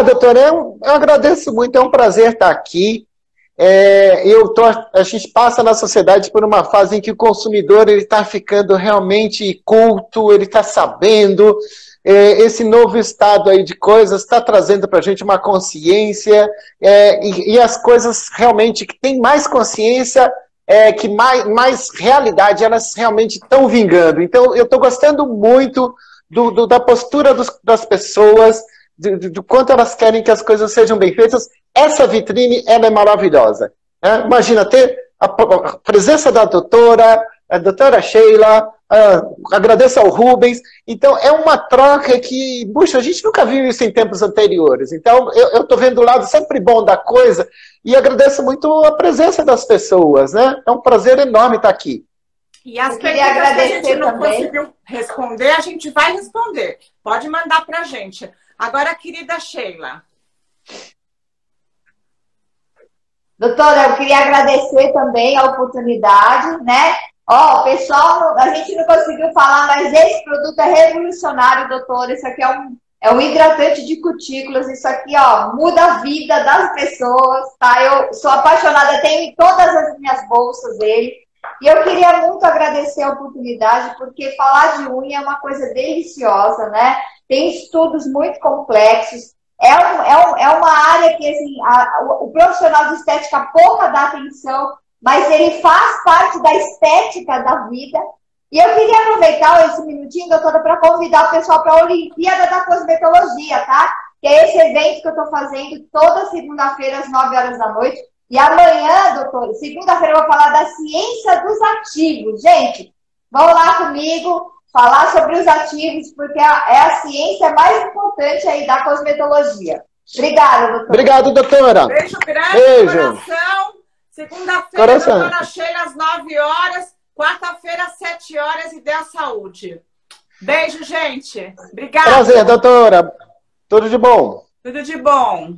Doutora, eu agradeço muito, é um prazer estar aqui. A gente passa na sociedade por uma fase em que o consumidor está ficando realmente culto, ele está sabendo, esse novo estado aí de coisas está trazendo para a gente uma consciência, e as coisas realmente que tem mais consciência, que mais realidade, elas realmente estão vingando. Então, eu estou gostando muito da postura das pessoas, do quanto elas querem que as coisas sejam bem feitas. Essa vitrine, ela é maravilhosa. Imagina ter a presença da doutora, a doutora Sheila, agradeço ao Rubens. Então, é uma troca que, puxa, a gente nunca viu isso em tempos anteriores. Então, eu estou vendo o lado sempre bom da coisa e agradeço muito a presença das pessoas, né? É um prazer enorme estar aqui. E as perguntas que a gente não conseguiu responder, a gente vai responder. Pode mandar para a gente. Agora, querida Sheila. Doutora, eu queria agradecer também a oportunidade, né? Pessoal, a gente não conseguiu falar, mas esse produto é revolucionário, doutora. Isso aqui é um hidratante de cutículas. Isso aqui, muda a vida das pessoas, tá? Eu sou apaixonada, tenho em todas as minhas bolsas dele. E eu queria muito agradecer a oportunidade, porque falar de unha é uma coisa deliciosa, né? Tem estudos muito complexos. É uma área que assim, o profissional de estética pouca dá atenção, mas ele faz parte da estética da vida. E eu queria aproveitar esse minutinho, doutora, para convidar o pessoal para a Olimpíada da Cosmetologia, tá? Que é esse evento que eu estou fazendo toda segunda-feira às 9 horas da noite. E amanhã, doutora, segunda-feira eu vou falar da ciência dos ativos. Gente, vão lá comigo falar sobre os ativos, porque é a ciência mais importante aí da cosmetologia. Obrigada, doutora. Obrigado, doutora. Beijo grande, beijo. Coração. Segunda-feira, doutora Sheila, às 9 horas. Quarta-feira, às 7 horas. E dê a saúde. Beijo, gente. Obrigada. Prazer, doutora. Tudo de bom. Tudo de bom.